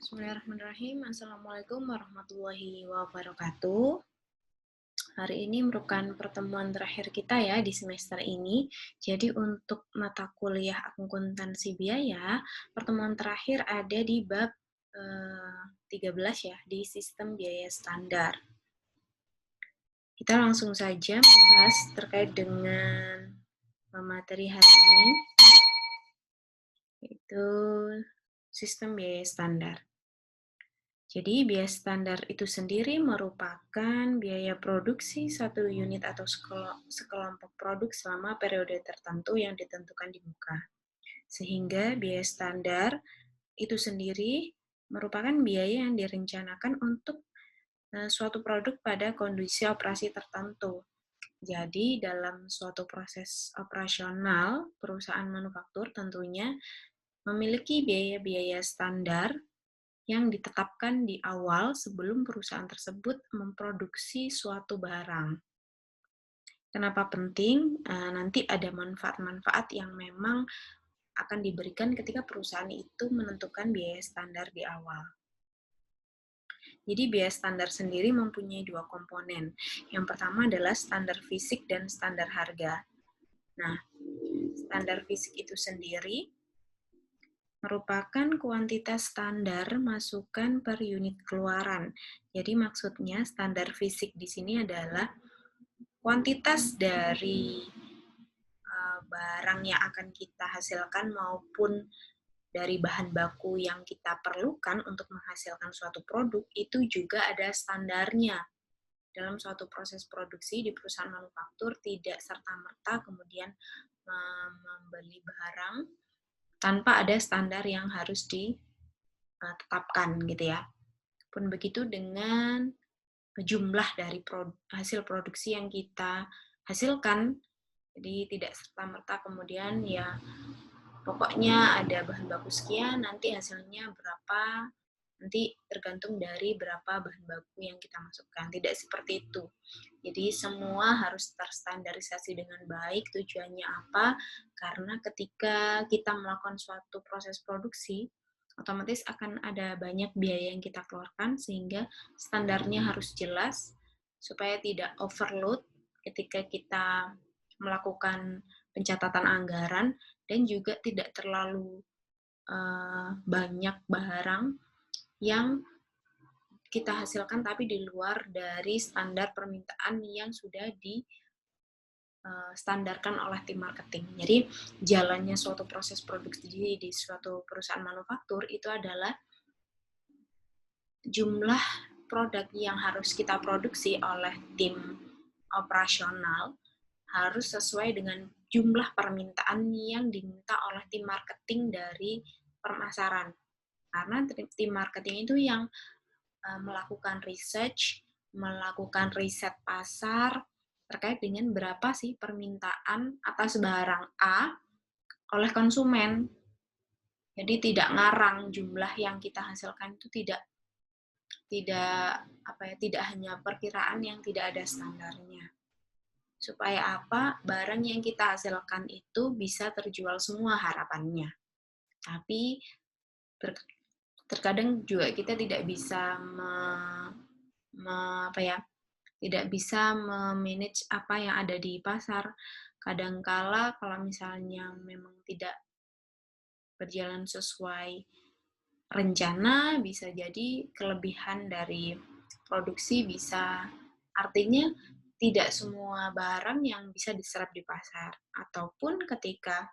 Bismillahirrahmanirrahim. Assalamualaikum warahmatullahi wabarakatuh. Hari ini merupakan pertemuan terakhir kita ya di semester ini. Jadi untuk mata kuliah akuntansi biaya, pertemuan terakhir ada di bab 13 ya, di sistem biaya standar. Kita langsung saja membahas terkait dengan materi hari ini, yaitu sistem biaya standar. Jadi, biaya standar itu sendiri merupakan biaya produksi satu unit atau sekelompok produk selama periode tertentu yang ditentukan di muka. Sehingga biaya standar itu sendiri merupakan biaya yang direncanakan untuk suatu produk pada kondisi operasi tertentu. Jadi, dalam suatu proses operasional, perusahaan manufaktur tentunya memiliki biaya-biaya standar yang ditetapkan di awal sebelum perusahaan tersebut memproduksi suatu barang. Kenapa penting? Nanti ada manfaat-manfaat yang memang akan diberikan ketika perusahaan itu menentukan biaya standar di awal. Jadi biaya standar sendiri mempunyai dua komponen. Yang pertama adalah standar fisik dan standar harga. Nah, standar fisik itu sendiri merupakan kuantitas standar masukan per unit keluaran. Jadi maksudnya standar fisik di sini adalah kuantitas dari barang yang akan kita hasilkan maupun dari bahan baku yang kita perlukan untuk menghasilkan suatu produk itu juga ada standarnya. Dalam suatu proses produksi di perusahaan manufaktur tidak serta-merta kemudian membeli barang tanpa ada standar yang harus ditetapkan gitu ya. Pun begitu dengan jumlah dari hasil produksi yang kita hasilkan, jadi tidak serta-merta kemudian ya pokoknya ada bahan baku sekian, nanti hasilnya berapa, nanti tergantung dari berapa bahan baku yang kita masukkan. Tidak seperti itu. Jadi semua harus terstandarisasi dengan baik. Tujuannya apa? Karena ketika kita melakukan suatu proses produksi, otomatis akan ada banyak biaya yang kita keluarkan sehingga standarnya harus jelas supaya tidak overload ketika kita melakukan pencatatan anggaran dan juga tidak terlalu banyak barang yang kita hasilkan tapi di luar dari standar permintaan yang sudah distandarkan oleh tim marketing. Jadi jalannya suatu proses produksi di suatu perusahaan manufaktur itu adalah jumlah produk yang harus kita produksi oleh tim operasional harus sesuai dengan jumlah permintaan yang diminta oleh tim marketing dari pemasaran. Karena tim marketing itu yang melakukan research, melakukan riset pasar terkait dengan berapa sih permintaan atas barang A oleh konsumen. Jadi tidak ngarang jumlah yang kita hasilkan itu tidak hanya perkiraan yang tidak ada standarnya. Supaya apa? Barang yang kita hasilkan itu bisa terjual semua harapannya. Tapi terkadang juga kita tidak bisa tidak bisa memanage apa yang ada di pasar. Kadangkala kalau misalnya memang tidak berjalan sesuai rencana, bisa jadi kelebihan dari produksi bisa, artinya tidak semua barang yang bisa diserap di pasar. Ataupun ketika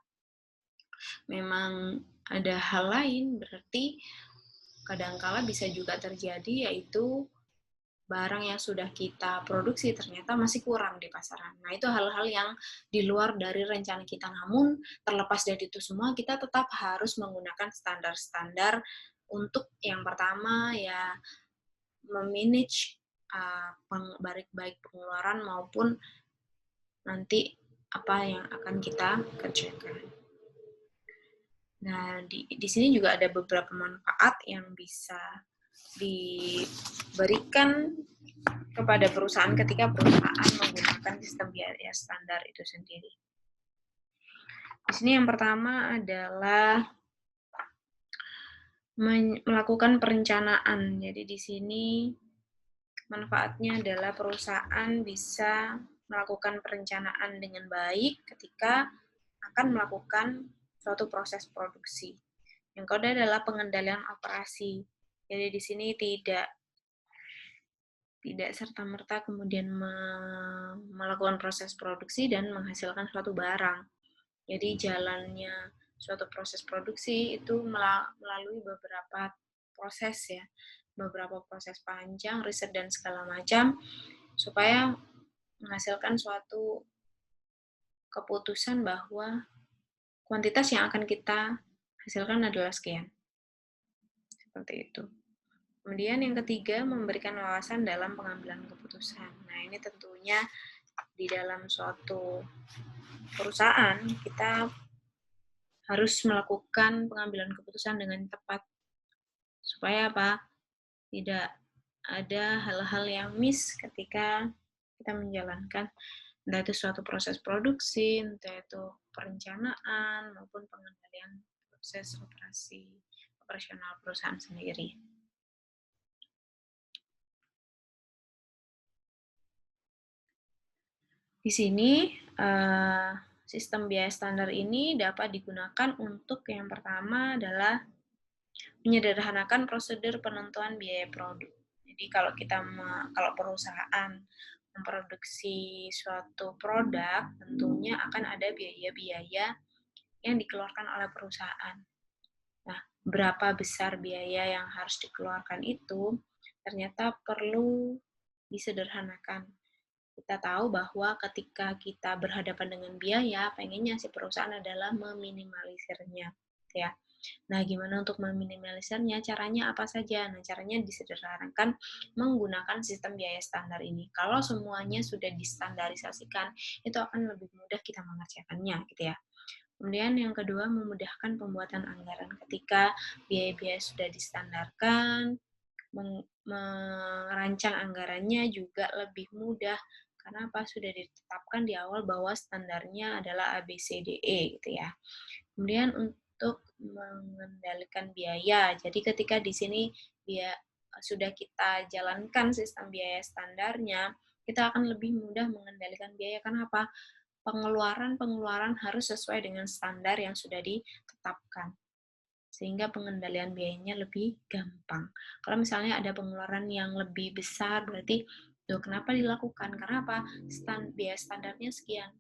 memang ada hal lain, berarti kadangkala bisa juga terjadi yaitu barang yang sudah kita produksi ternyata masih kurang di pasaran. Nah, itu hal-hal yang di luar dari rencana kita. Namun, terlepas dari itu semua, kita tetap harus menggunakan standar-standar untuk yang pertama ya memanage baik pengeluaran maupun nanti apa yang akan kita kerjakan. Nah, di sini juga ada beberapa manfaat yang bisa diberikan kepada perusahaan ketika perusahaan menggunakan sistem biaya standar itu sendiri. Di sini yang pertama adalah melakukan perencanaan. Jadi di sini manfaatnya adalah perusahaan bisa melakukan perencanaan dengan baik ketika akan melakukan suatu proses produksi. Yang kedua adalah pengendalian operasi. Jadi di sini tidak serta-merta kemudian melakukan proses produksi dan menghasilkan suatu barang. Jadi jalannya suatu proses produksi itu melalui beberapa proses ya, beberapa proses panjang, riset dan segala macam, supaya menghasilkan suatu keputusan bahwa kuantitas yang akan kita hasilkan adalah sekian. Seperti itu. Kemudian yang ketiga, memberikan wawasan dalam pengambilan keputusan. Nah, ini tentunya di dalam suatu perusahaan kita harus melakukan pengambilan keputusan dengan tepat. Supaya apa? Tidak ada hal-hal yang miss ketika kita menjalankan entah itu suatu proses produksi, entah itu perencanaan maupun pengendalian proses operasional perusahaan sendiri. Di sini sistem biaya standar ini dapat digunakan untuk yang pertama adalah menyederhanakan prosedur penentuan biaya produk. Jadi kalau perusahaan memproduksi suatu produk, tentunya akan ada biaya-biaya yang dikeluarkan oleh perusahaan. Nah, berapa besar biaya yang harus dikeluarkan itu ternyata perlu disederhanakan. Kita tahu bahwa ketika kita berhadapan dengan biaya, pengennya si perusahaan adalah meminimalisirnya, ya. Nah, gimana untuk meminimalisirnya? Caranya apa saja? Nah, caranya disederhanakan menggunakan sistem biaya standar ini. Kalau semuanya sudah distandarisasikan, itu akan lebih mudah kita mengerjakannya, gitu ya. Kemudian yang kedua, memudahkan pembuatan anggaran. Ketika biaya-biaya sudah distandarkan, merancang anggarannya juga lebih mudah karena apa sudah ditetapkan di awal bahwa standarnya adalah ABCDE gitu ya. Kemudian untuk mengendalikan biaya. Jadi ketika di sini sudah kita jalankan sistem biaya standarnya, kita akan lebih mudah mengendalikan biaya. Karena apa? Pengeluaran harus sesuai dengan standar yang sudah ditetapkan, sehingga pengendalian biayanya lebih gampang. Kalau misalnya ada pengeluaran yang lebih besar, berarti kenapa dilakukan? Karena apa? Biaya standarnya sekian.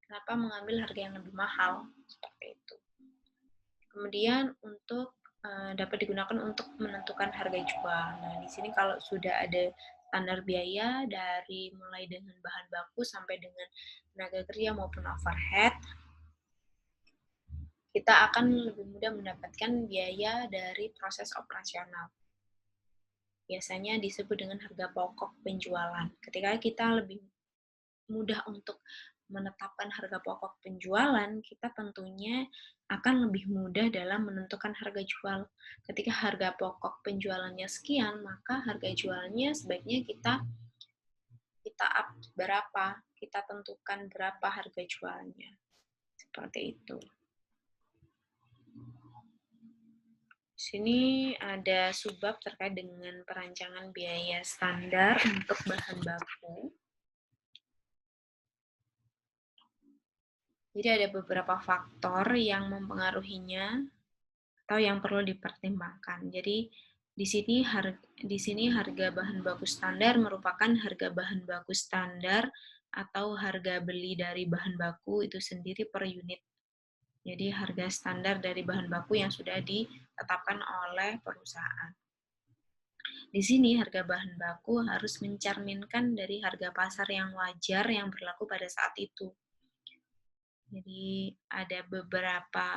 Kenapa mengambil harga yang lebih mahal? Seperti itu. Kemudian dapat digunakan untuk menentukan harga jual. Nah, di sini kalau sudah ada standar biaya dari mulai dengan bahan baku sampai dengan tenaga kerja maupun overhead, kita akan lebih mudah mendapatkan biaya dari proses operasional. Biasanya disebut dengan harga pokok penjualan. Ketika kita lebih mudah untuk menetapkan harga pokok penjualan, kita tentunya akan lebih mudah dalam menentukan harga jual. Ketika harga pokok penjualannya sekian, maka harga jualnya sebaiknya kita up berapa, kita tentukan berapa harga jualnya. Seperti itu. Di sini ada subbab terkait dengan perancangan biaya standar untuk bahan baku. Jadi ada beberapa faktor yang mempengaruhinya atau yang perlu dipertimbangkan. Jadi di sini harga bahan baku standar merupakan harga bahan baku standar atau harga beli dari bahan baku itu sendiri per unit. Jadi harga standar dari bahan baku yang sudah ditetapkan oleh perusahaan. Di sini harga bahan baku harus mencerminkan dari harga pasar yang wajar yang berlaku pada saat itu. Jadi ada beberapa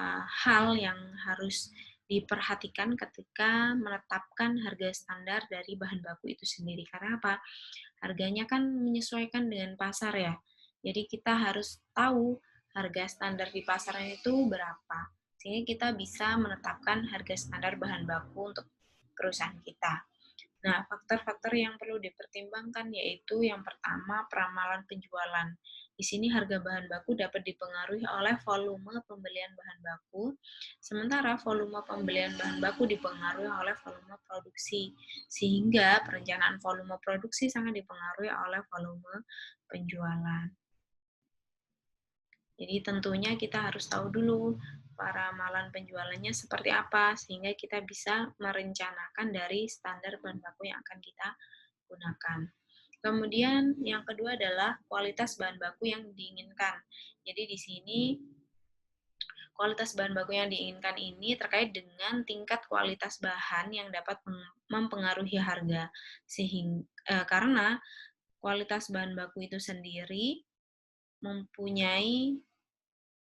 hal yang harus diperhatikan ketika menetapkan harga standar dari bahan baku itu sendiri. Karena apa? Harganya kan menyesuaikan dengan pasar ya. Jadi kita harus tahu harga standar di pasarnya itu berapa. Sehingga kita bisa menetapkan harga standar bahan baku untuk perusahaan kita. Nah, faktor-faktor yang perlu dipertimbangkan yaitu yang pertama peramalan penjualan. Di sini harga bahan baku dapat dipengaruhi oleh volume pembelian bahan baku, sementara volume pembelian bahan baku dipengaruhi oleh volume produksi, sehingga perencanaan volume produksi sangat dipengaruhi oleh volume penjualan. Jadi tentunya kita harus tahu dulu paramalan penjualannya seperti apa, sehingga kita bisa merencanakan dari standar bahan baku yang akan kita gunakan. Kemudian yang kedua adalah kualitas bahan baku yang diinginkan. Jadi di sini kualitas bahan baku yang diinginkan ini terkait dengan tingkat kualitas bahan yang dapat mempengaruhi harga. Karena kualitas bahan baku itu sendiri mempunyai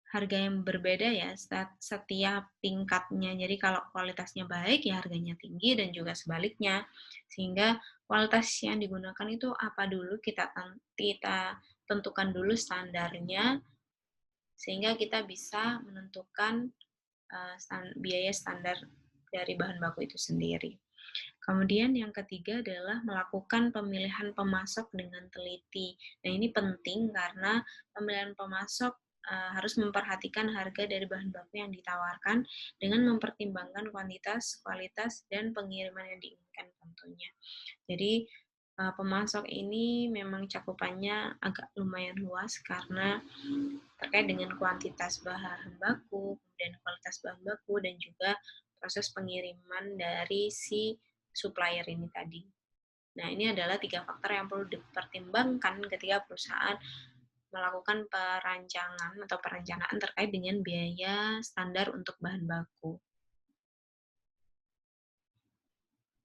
harga yang berbeda ya setiap tingkatnya. Jadi kalau kualitasnya baik ya harganya tinggi dan juga sebaliknya. Sehingga kualitas yang digunakan itu apa dulu kita tentukan dulu standarnya sehingga kita bisa menentukan biaya standar dari bahan baku itu sendiri. Kemudian yang ketiga adalah melakukan pemilihan pemasok dengan teliti. Nah, ini penting karena pemilihan pemasok harus memperhatikan harga dari bahan baku yang ditawarkan dengan mempertimbangkan kuantitas, kualitas, dan pengiriman yang diinginkan tentunya. Jadi, pemasok ini memang cakupannya agak lumayan luas karena terkait dengan kuantitas bahan baku, kemudian kualitas bahan baku, dan juga proses pengiriman dari si supplier ini tadi. Nah, ini adalah 3 faktor yang perlu dipertimbangkan ketika perusahaan melakukan perancangan atau perencanaan terkait dengan biaya standar untuk bahan baku.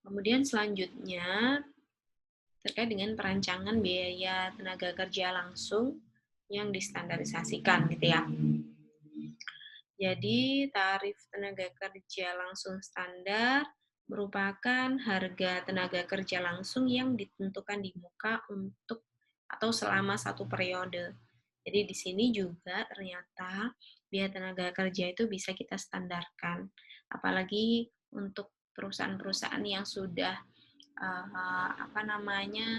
Kemudian selanjutnya, terkait dengan perancangan biaya tenaga kerja langsung yang distandarisasikan gitu ya. Jadi, tarif tenaga kerja langsung standar merupakan harga tenaga kerja langsung yang ditentukan di muka untuk atau selama satu periode. Jadi di sini juga ternyata biaya tenaga kerja itu bisa kita standarkan. Apalagi untuk perusahaan-perusahaan yang sudah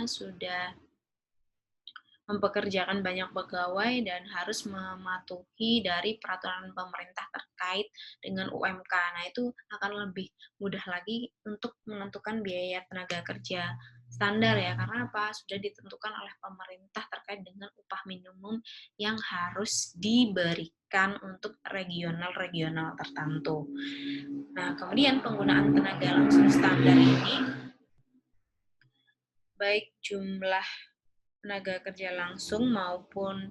sudah mempekerjakan banyak pegawai dan harus mematuhi dari peraturan pemerintah terkait dengan UMK. Nah, itu akan lebih mudah lagi untuk menentukan biaya tenaga kerja standar ya, karena apa? Sudah ditentukan oleh pemerintah terkait dengan upah minimum yang harus diberikan untuk regional-regional tertentu. Nah, kemudian penggunaan tenaga langsung standar ini, baik jumlah tenaga kerja langsung maupun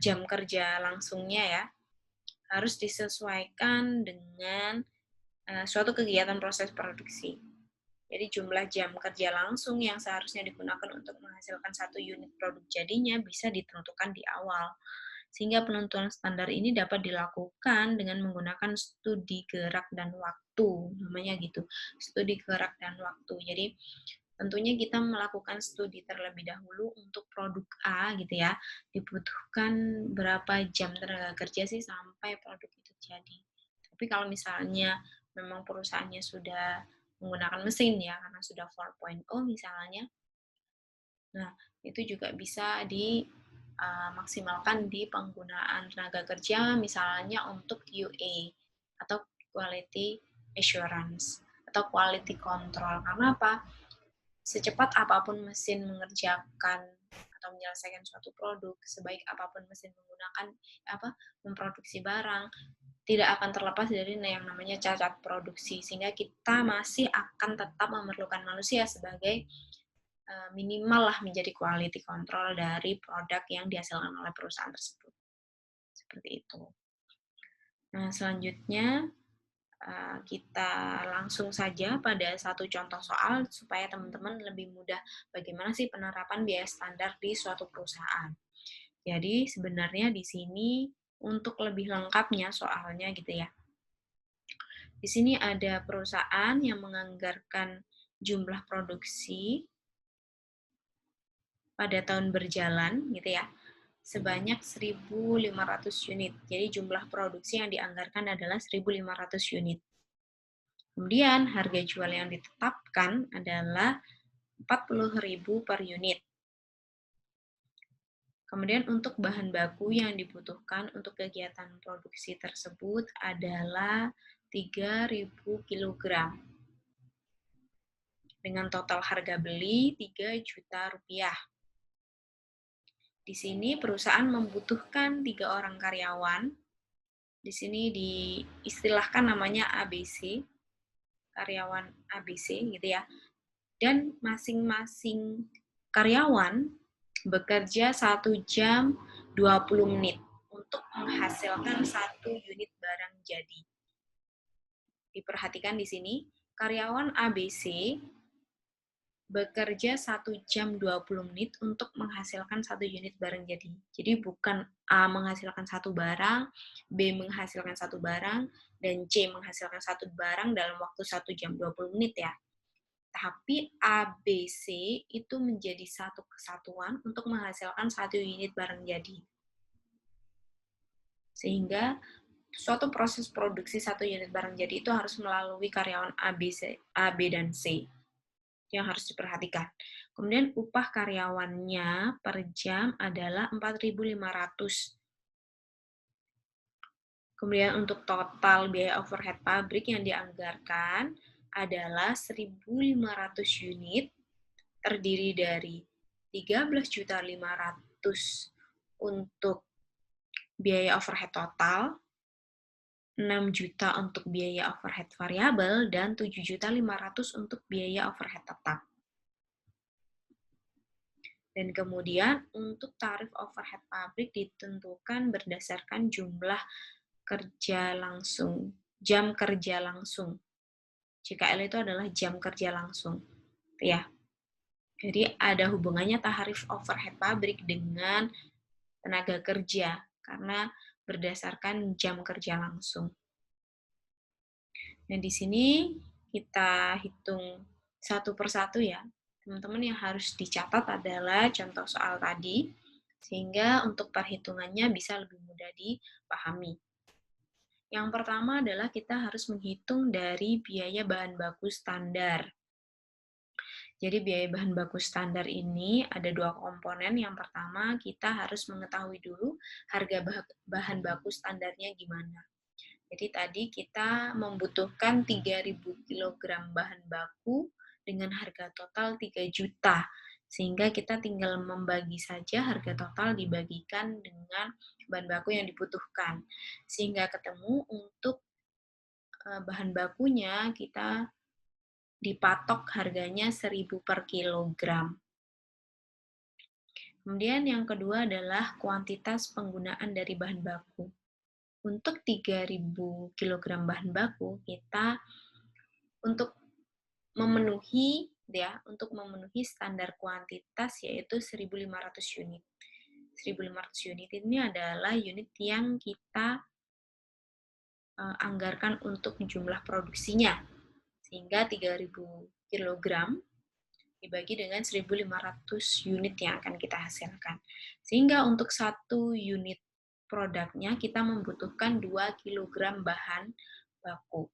jam kerja langsungnya ya, harus disesuaikan dengan suatu kegiatan proses produksi. Jadi jumlah jam kerja langsung yang seharusnya digunakan untuk menghasilkan satu unit produk jadinya bisa ditentukan di awal. Sehingga penentuan standar ini dapat dilakukan dengan menggunakan studi gerak dan waktu, namanya gitu, studi gerak dan waktu. Jadi tentunya kita melakukan studi terlebih dahulu untuk produk A gitu ya, dibutuhkan berapa jam tenaga kerja sih sampai produk itu jadi. Tapi kalau misalnya memang perusahaannya sudah menggunakan mesin ya, karena sudah 4.0 misalnya, nah itu juga bisa dimaksimalkan di penggunaan tenaga kerja misalnya untuk QA atau Quality Assurance atau Quality Control. Karena apa? Secepat apapun mesin mengerjakan atau menyelesaikan suatu produk, sebaik apapun mesin memproduksi barang, tidak akan terlepas dari yang namanya cacat produksi, sehingga kita masih akan tetap memerlukan manusia sebagai minimal lah menjadi quality control dari produk yang dihasilkan oleh perusahaan tersebut. Seperti itu. Nah, selanjutnya kita langsung saja pada satu contoh soal supaya teman-teman lebih mudah bagaimana sih penerapan biaya standar di suatu perusahaan. Jadi sebenarnya di sini untuk lebih lengkapnya soalnya gitu ya. Di sini ada perusahaan yang menganggarkan jumlah produksi pada tahun berjalan gitu ya sebanyak 1.500 unit. Jadi jumlah produksi yang dianggarkan adalah 1.500 unit. Kemudian harga jual yang ditetapkan adalah 40.000 per unit. Kemudian untuk bahan baku yang dibutuhkan untuk kegiatan produksi tersebut adalah 3.000 kg dengan total harga beli 3 juta rupiah. Di sini perusahaan membutuhkan 3 orang karyawan. Di sini diistilahkan namanya ABC, karyawan ABC gitu ya. Dan masing-masing karyawan bekerja 1 jam 20 menit untuk menghasilkan 1 unit barang jadi. Diperhatikan di sini, karyawan ABC bekerja 1 jam 20 menit untuk menghasilkan 1 unit barang jadi. Jadi bukan A menghasilkan 1 barang, B menghasilkan 1 barang, dan C menghasilkan 1 barang dalam waktu 1 jam 20 menit ya. Tapi ABC itu menjadi satu kesatuan untuk menghasilkan 1 unit barang jadi. Sehingga suatu proses produksi 1 unit barang jadi itu harus melalui karyawan A, B, dan C. Yang harus diperhatikan. Kemudian upah karyawannya per jam adalah 4.500. Kemudian untuk total biaya overhead pabrik yang dianggarkan adalah 1.500 unit, terdiri dari 13.500.000 untuk biaya overhead total, 6 juta untuk biaya overhead variabel, dan 7.500.000 untuk biaya overhead tetap. Dan kemudian untuk tarif overhead pabrik ditentukan berdasarkan jumlah kerja langsung, jam kerja langsung. JKL itu adalah jam kerja langsung, ya. Jadi ada hubungannya tarif overhead pabrik dengan tenaga kerja karena berdasarkan jam kerja langsung. Nah, di sini kita hitung satu persatu ya. Teman-teman yang harus dicatat adalah contoh soal tadi, sehingga untuk perhitungannya bisa lebih mudah dipahami. Yang pertama adalah kita harus menghitung dari biaya bahan baku standar. Jadi biaya bahan baku standar ini ada 2 komponen. Yang pertama, kita harus mengetahui dulu harga bahan baku standarnya gimana. Jadi tadi kita membutuhkan 3.000 kg bahan baku dengan harga total 3 juta. Sehingga kita tinggal membagi saja harga total dibagikan dengan bahan baku yang dibutuhkan. Sehingga ketemu untuk bahan bakunya kita dipatok harganya 1.000 per kilogram. Kemudian yang kedua adalah kuantitas penggunaan dari bahan baku. Untuk 3.000 kg bahan baku, kita untuk memenuhi standar kuantitas yaitu 1.500 unit. 1.500 unit ini adalah unit yang kita anggarkan untuk jumlah produksinya. Sehingga 3.000 kg dibagi dengan 1.500 unit yang akan kita hasilkan. Sehingga untuk 1 unit produknya kita membutuhkan 2 kg bahan baku.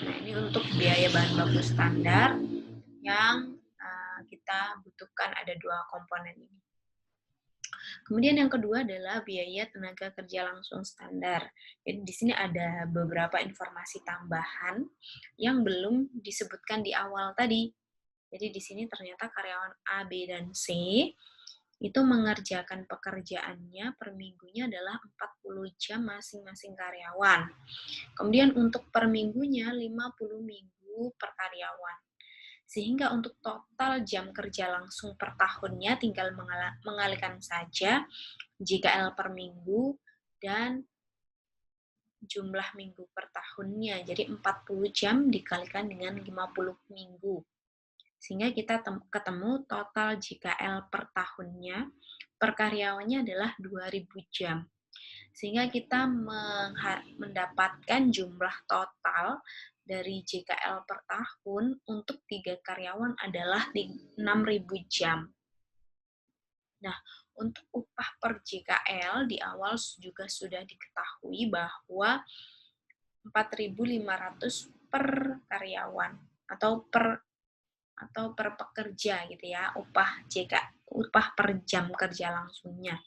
Nah, ini untuk biaya bahan baku standar yang kita butuhkan ada 2 komponen ini. Kemudian yang kedua adalah biaya tenaga kerja langsung standar. Jadi di sini ada beberapa informasi tambahan yang belum disebutkan di awal tadi. Jadi di sini ternyata karyawan A, B, dan C itu mengerjakan pekerjaannya per minggunya adalah 40 jam masing-masing karyawan. Kemudian untuk per minggunya 50 minggu per karyawan. Sehingga untuk total jam kerja langsung per tahunnya tinggal mengalihkan saja JKL per minggu dan jumlah minggu per tahunnya. Jadi 40 jam dikalikan dengan 50 minggu. Sehingga kita ketemu total JKL per tahunnya, per karyawannya adalah 2.000 jam. Sehingga kita mendapatkan jumlah total dari JKL per tahun untuk 3 karyawan adalah 6.000 jam. Nah, untuk upah per JKL di awal juga sudah diketahui bahwa 4.500 per karyawan atau per atau per pekerja gitu ya, upah per jam kerja langsungnya.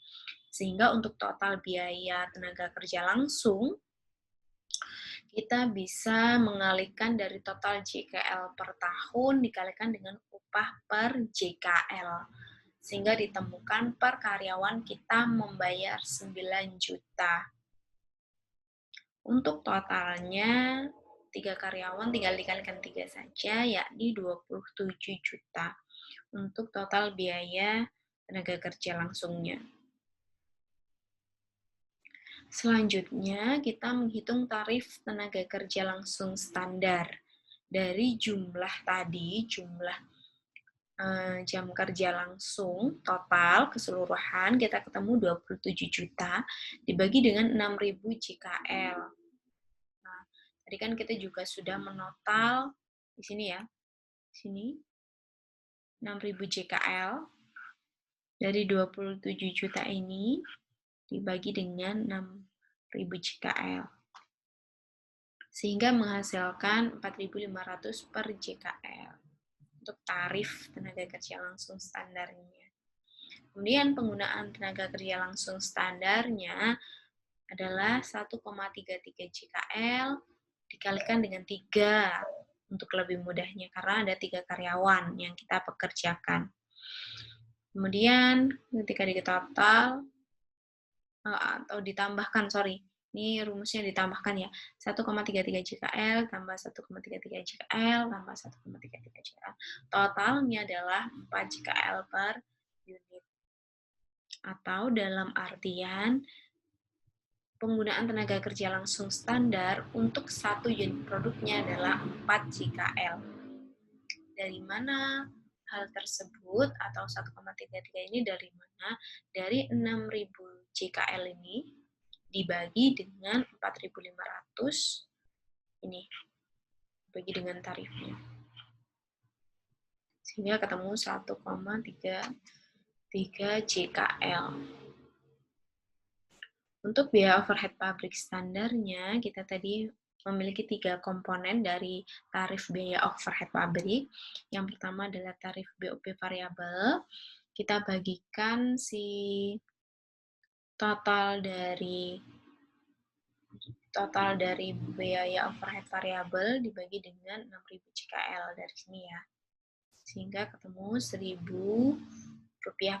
Sehingga untuk total biaya tenaga kerja langsung, kita bisa mengalihkan dari total JKL per tahun dikalikan dengan upah per JKL. Sehingga ditemukan per karyawan kita membayar 9 juta. Untuk totalnya, 3 karyawan tinggal dikalikan 3 saja, yakni 27 juta untuk total biaya tenaga kerja langsungnya. Selanjutnya, kita menghitung tarif tenaga kerja langsung standar. Dari jumlah tadi, jumlah jam kerja langsung total keseluruhan kita ketemu 27 juta dibagi dengan 6.000 JKL. Nah, tadi kan kita juga sudah menotal di sini ya. Di sini 6.000 JKL dari 27 juta ini dibagi dengan 6.000 JKL. Sehingga menghasilkan 4.500 per JKL untuk tarif tenaga kerja langsung standarnya. Kemudian penggunaan tenaga kerja langsung standarnya adalah 1,33 JKL dikalikan dengan 3 untuk lebih mudahnya karena ada 3 karyawan yang kita pekerjakan. Kemudian ketika ditotal atau ditambahkan, ini rumusnya ditambahkan ya, 1,33 JKL tambah 1,33 JKL tambah 1,33 JKL. Totalnya adalah 4 JKL per unit. Atau dalam artian, penggunaan tenaga kerja langsung standar untuk satu unit produknya adalah 4 JKL. Dari mana hal tersebut atau 1,33 ini dari mana? Dari 6.000 JKL ini dibagi dengan 4.500 ini dibagi dengan tarifnya. Sehingga ketemu 1,33 JKL. Untuk biaya overhead pabrik standarnya, kita tadi memiliki 3 komponen dari tarif biaya overhead pabrik. Yang pertama adalah tarif BOP variabel. Kita bagikan total dari biaya overhead variabel dibagi dengan 6.000 JKL dari sini ya. Sehingga ketemu Rp1.000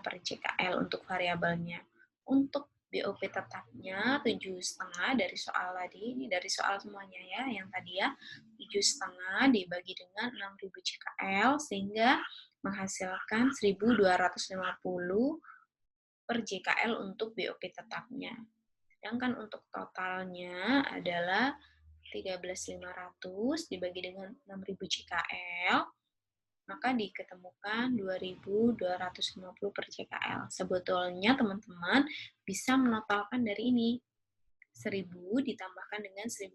per JKL untuk variabelnya. Untuk BOP tetapnya 7,5 dari soal tadi, ini dari soal semuanya ya, yang tadi ya, 7,5 dibagi dengan 6.000 JKL sehingga menghasilkan 1.250 per JKL untuk BOP tetapnya. Sedangkan untuk totalnya adalah 13.500 dibagi dengan 6.000 JKL, maka diketemukan 2.250 per JKL. Sebetulnya teman-teman bisa menotalkan dari ini. 1.000 ditambahkan dengan 1.250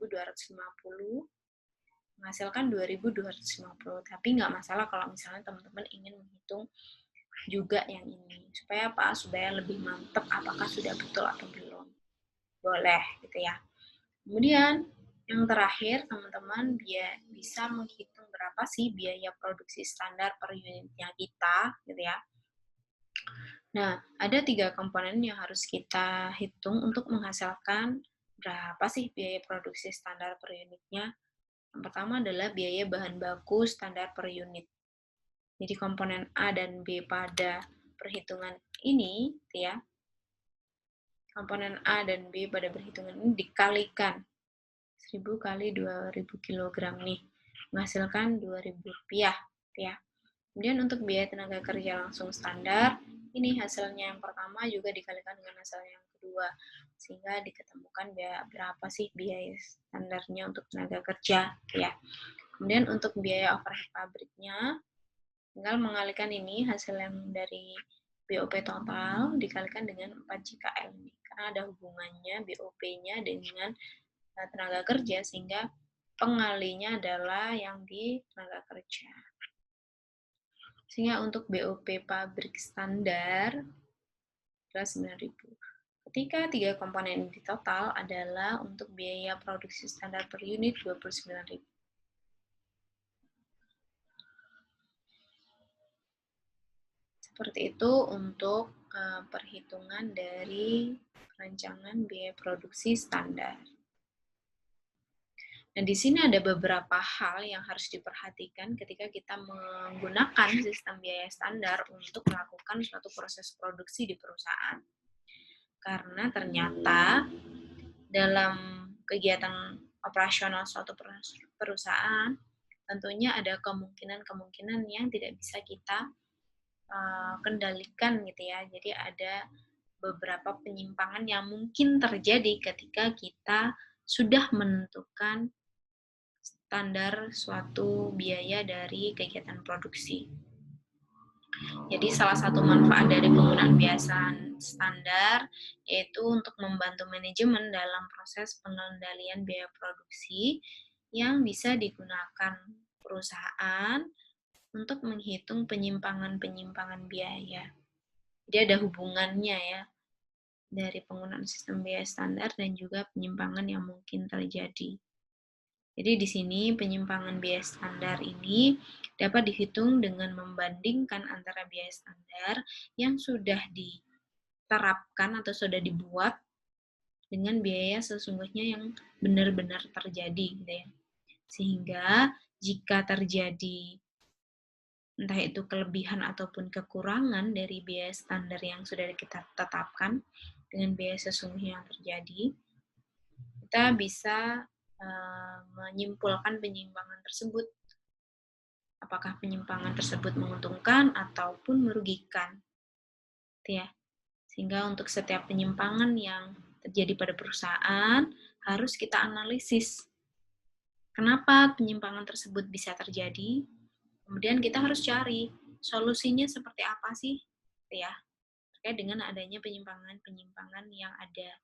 menghasilkan 2.250. Tapi nggak masalah kalau misalnya teman-teman ingin menghitung juga yang ini. Supaya apa? Supaya lebih mantap apakah sudah betul atau belum. Boleh gitu ya. Kemudian yang terakhir, teman-teman bisa menghitung berapa sih biaya produksi standar per unitnya kita, gitu ya. Nah, ada 3 komponen yang harus kita hitung untuk menghasilkan berapa sih biaya produksi standar per unitnya. Yang pertama adalah biaya bahan baku standar per unit. Jadi komponen A dan B pada perhitungan ini, ya, komponen A dan B pada perhitungan ini dikalikan 1.000 kali 2.000 kg nih, menghasilkan Rp2.000 ya. Kemudian untuk biaya tenaga kerja langsung standar, ini hasilnya yang pertama juga dikalikan dengan hasilnya yang kedua, sehingga diketemukan berapa sih biaya standarnya untuk tenaga kerja ya. Kemudian untuk biaya overhead pabriknya, tinggal mengalihkan ini hasil yang dari BOP total dikalikan dengan 4 JKL ini, karena ada hubungannya BOP-nya dengan tenaga kerja, sehingga pengalinya adalah yang di tenaga kerja. Sehingga untuk BOP pabrik standar adalah 9.000. Ketika 3 komponen ini total adalah untuk biaya produksi standar per unit 29.000. Seperti itu untuk perhitungan dari rancangan biaya produksi standar. Nah, di sini ada beberapa hal yang harus diperhatikan ketika kita menggunakan sistem biaya standar untuk melakukan suatu proses produksi di perusahaan. Karena ternyata dalam kegiatan operasional suatu perusahaan, tentunya ada kemungkinan-kemungkinan yang tidak bisa kita kendalikan gitu ya. Jadi ada beberapa penyimpangan yang mungkin terjadi ketika kita sudah menentukan standar suatu biaya dari kegiatan produksi. Jadi salah satu manfaat dari penggunaan biaya standar yaitu untuk membantu manajemen dalam proses pengendalian biaya produksi yang bisa digunakan perusahaan untuk menghitung penyimpangan-penyimpangan biaya. Jadi ada hubungannya ya dari penggunaan sistem biaya standar dan juga penyimpangan yang mungkin terjadi. Jadi di sini penyimpangan biaya standar ini dapat dihitung dengan membandingkan antara biaya standar yang sudah diterapkan atau sudah dibuat dengan biaya sesungguhnya yang benar-benar terjadi gitu ya. Sehingga jika terjadi entah itu kelebihan ataupun kekurangan dari biaya standar yang sudah kita tetapkan dengan biaya sesungguhnya yang terjadi, kita bisa menyimpulkan penyimpangan tersebut. Apakah penyimpangan tersebut menguntungkan ataupun merugikan. Ya. Sehingga untuk setiap penyimpangan yang terjadi pada perusahaan, harus kita analisis. Kenapa penyimpangan tersebut bisa terjadi? Kemudian kita harus cari solusinya seperti apa sih? Ya, terkait dengan adanya penyimpangan-penyimpangan yang ada.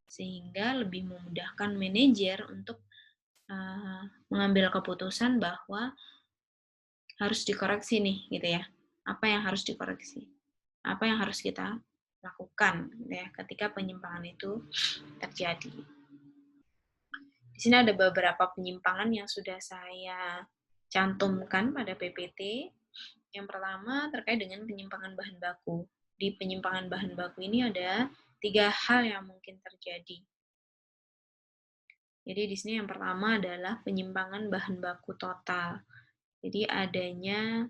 Sehingga lebih memudahkan manajer untuk mengambil keputusan bahwa harus dikoreksi nih, gitu ya. Apa yang harus dikoreksi? Apa yang harus kita lakukan ya ketika penyimpangan itu terjadi. Di sini ada beberapa penyimpangan yang sudah saya cantumkan pada PPT. Yang pertama terkait dengan penyimpangan bahan baku. Di penyimpangan bahan baku ini ada 3 hal yang mungkin terjadi. Jadi di sini yang pertama adalah penyimpangan bahan baku total. Jadi adanya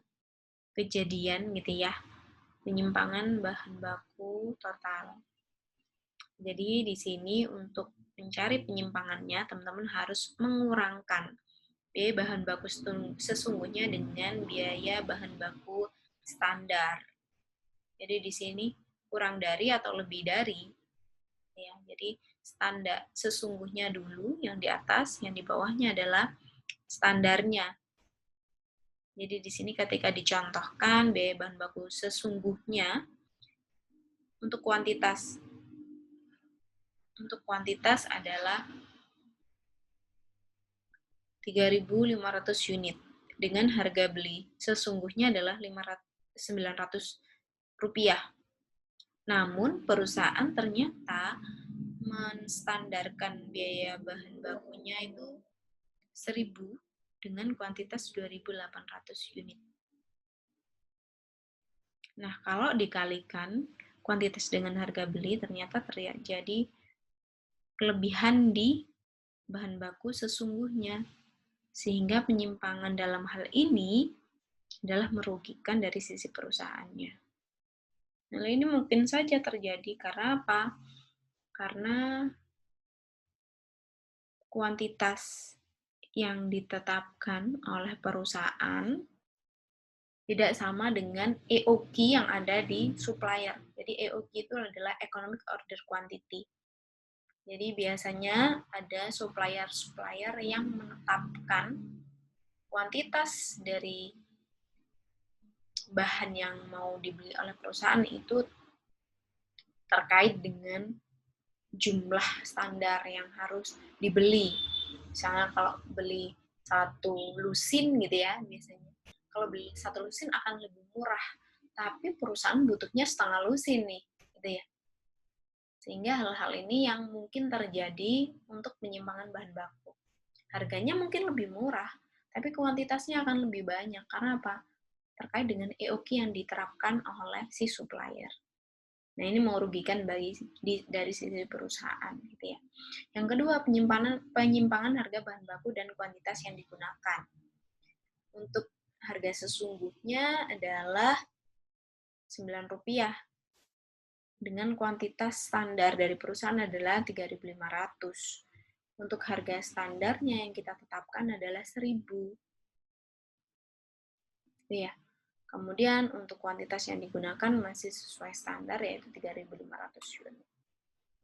kejadian gitu ya, penyimpangan bahan baku total. Jadi di sini untuk mencari penyimpangannya, teman-teman harus mengurangkan biaya bahan baku sesungguhnya dengan biaya bahan baku standar. Jadi di sini kurang dari atau lebih dari. Ya, jadi standar sesungguhnya dulu yang di atas, yang di bawahnya adalah standarnya. Jadi di sini ketika dicontohkan biaya bahan baku sesungguhnya untuk kuantitas adalah 3.500 unit dengan harga beli sesungguhnya adalah 900 rupiah. Namun perusahaan ternyata menstandarkan biaya bahan bakunya itu 1.000 dengan kuantitas 2.800 unit. Nah, kalau dikalikan kuantitas dengan harga beli ternyata terjadi kelebihan di bahan baku sesungguhnya. Sehingga penyimpangan dalam hal ini adalah merugikan dari sisi perusahaannya. Nah, ini mungkin saja terjadi karena apa? Karena kuantitas yang ditetapkan oleh perusahaan tidak sama dengan EOQ yang ada di supplier. Jadi EOQ itu adalah Economic Order Quantity. Jadi biasanya ada supplier-supplier yang menetapkan kuantitas dari bahan yang mau dibeli oleh perusahaan itu terkait dengan jumlah standar yang harus dibeli. Misalnya kalau beli 1 lusin gitu ya, biasanya. Kalau beli 1 lusin akan lebih murah, tapi perusahaan butuhnya setengah lusin nih, gitu ya. Sehingga hal-hal ini yang mungkin terjadi untuk penyimpangan bahan baku. Harganya mungkin lebih murah, tapi kuantitasnya akan lebih banyak. Karena apa? terkait dengan EOQ yang diterapkan oleh si supplier. Nah, ini merugikan dari sisi perusahaan, gitu ya. Yang kedua, penyimpangan harga bahan baku dan kuantitas yang digunakan. Untuk harga sesungguhnya adalah Rp9, dengan kuantitas standar dari perusahaan adalah 3.500. Untuk harga standarnya yang kita tetapkan adalah 1.000. Ya. Kemudian untuk kuantitas yang digunakan masih sesuai standar, yaitu 3.500 unit.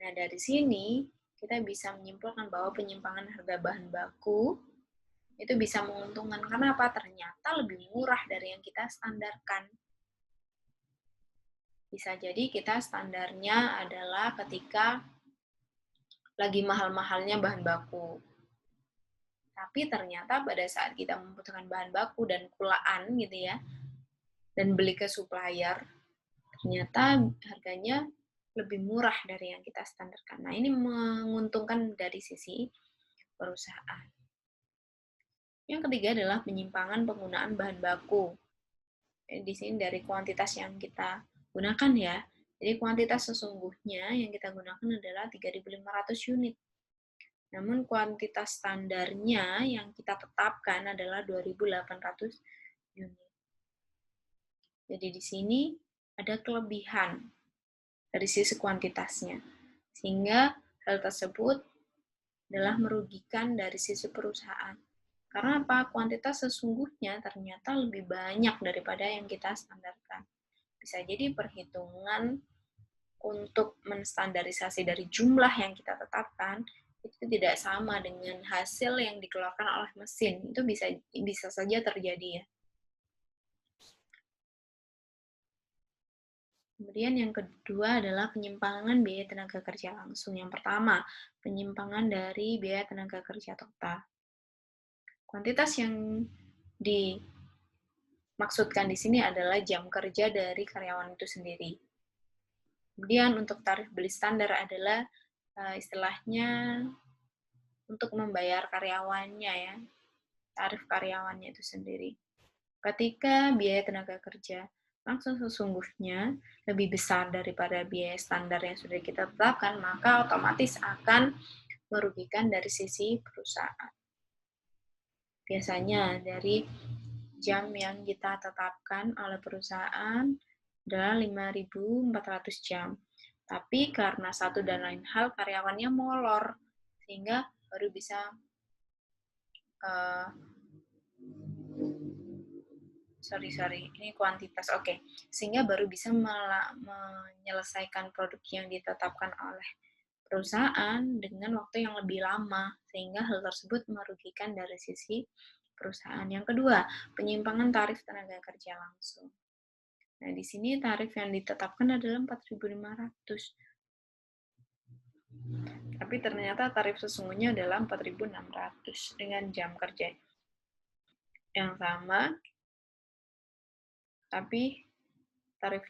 Nah, dari sini kita bisa menyimpulkan bahwa penyimpangan harga bahan baku itu bisa menguntungkan. Karena apa? Ternyata lebih murah dari yang kita standarkan. Bisa jadi kita standarnya adalah ketika lagi mahal-mahalnya bahan baku. Tapi ternyata pada saat kita membutuhkan bahan baku dan kulaan gitu ya, dan beli ke supplier, ternyata harganya lebih murah dari yang kita standarkan. Nah, ini menguntungkan dari sisi perusahaan. Yang ketiga adalah penyimpangan penggunaan bahan baku. Di sini dari kuantitas yang kita gunakan ya. Jadi kuantitas sesungguhnya yang kita gunakan adalah 3.500 unit. Namun kuantitas standarnya yang kita tetapkan adalah 2.800 unit. Jadi di sini ada kelebihan dari sisi kuantitasnya. Sehingga hal tersebut adalah merugikan dari sisi perusahaan. Karena apa? Kuantitas sesungguhnya ternyata lebih banyak daripada yang kita standarkan. Bisa jadi perhitungan untuk menstandarisasi dari jumlah yang kita tetapkan itu tidak sama dengan hasil yang dikeluarkan oleh mesin. Itu bisa saja terjadi ya. Kemudian yang kedua adalah penyimpangan biaya tenaga kerja langsung. Yang pertama, penyimpangan dari biaya tenaga kerja total. Kuantitas yang dimaksudkan di sini adalah jam kerja dari karyawan itu sendiri. Kemudian untuk tarif beli standar adalah istilahnya untuk membayar karyawannya ya, tarif karyawannya itu sendiri. Ketika biaya tenaga kerja langsung sesungguhnya lebih besar daripada biaya standar yang sudah kita tetapkan, maka otomatis akan merugikan dari sisi perusahaan. Biasanya dari jam yang kita tetapkan oleh perusahaan adalah 5.400 jam. Tapi karena satu dan lain hal karyawannya molor, sehingga baru bisa ini kuantitas, oke. Sehingga baru bisa menyelesaikan produk yang ditetapkan oleh perusahaan dengan waktu yang lebih lama, sehingga hal tersebut merugikan dari sisi perusahaan. Yang kedua, penyimpangan tarif tenaga kerja langsung. Nah, di sini tarif yang ditetapkan adalah 4.500. Tapi ternyata tarif sesungguhnya adalah 4.600 dengan jam kerja yang sama, tapi tarif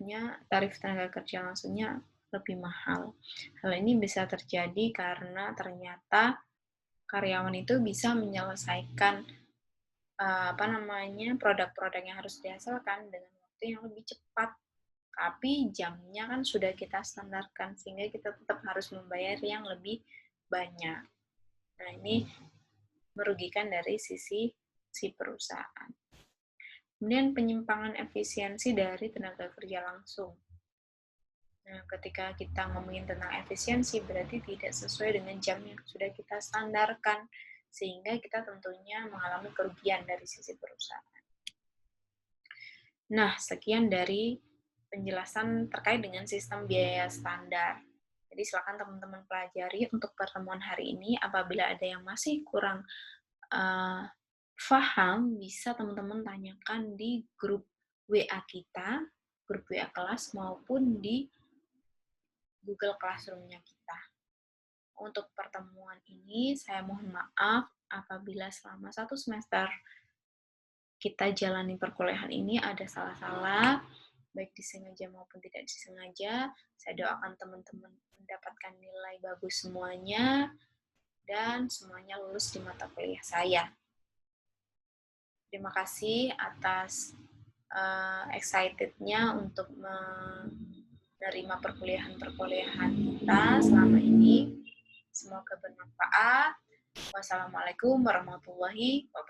tenaga kerja langsungnya lebih mahal. Hal ini bisa terjadi karena ternyata karyawan itu bisa menyelesaikan produk-produk yang harus dihasilkan dengan waktu yang lebih cepat. Tapi jamnya kan sudah kita standarkan, sehingga kita tetap harus membayar yang lebih banyak. Nah, ini merugikan dari sisi si perusahaan. Kemudian penyimpangan efisiensi dari tenaga kerja langsung. Nah, ketika kita ngomongin tentang efisiensi, berarti tidak sesuai dengan jam yang sudah kita standarkan, sehingga kita tentunya mengalami kerugian dari sisi perusahaan. Nah, sekian dari penjelasan terkait dengan sistem biaya standar. Jadi silakan teman-teman pelajari untuk pertemuan hari ini. Apabila ada yang masih kurang paham, bisa teman-teman tanyakan di grup WA kita, grup WA kelas, maupun di Google Classroom-nya kita. Untuk pertemuan ini, saya mohon maaf apabila selama 1 semester kita jalani perkuliahan ini ada salah-salah, baik disengaja maupun tidak disengaja. Saya doakan teman-teman mendapatkan nilai bagus semuanya, dan semuanya lulus di mata kuliah saya. Terima kasih atas excited-nya untuk menerima perkuliahan kita selama ini. Semoga bermanfaat. Wassalamualaikum warahmatullahi wabarakatuh.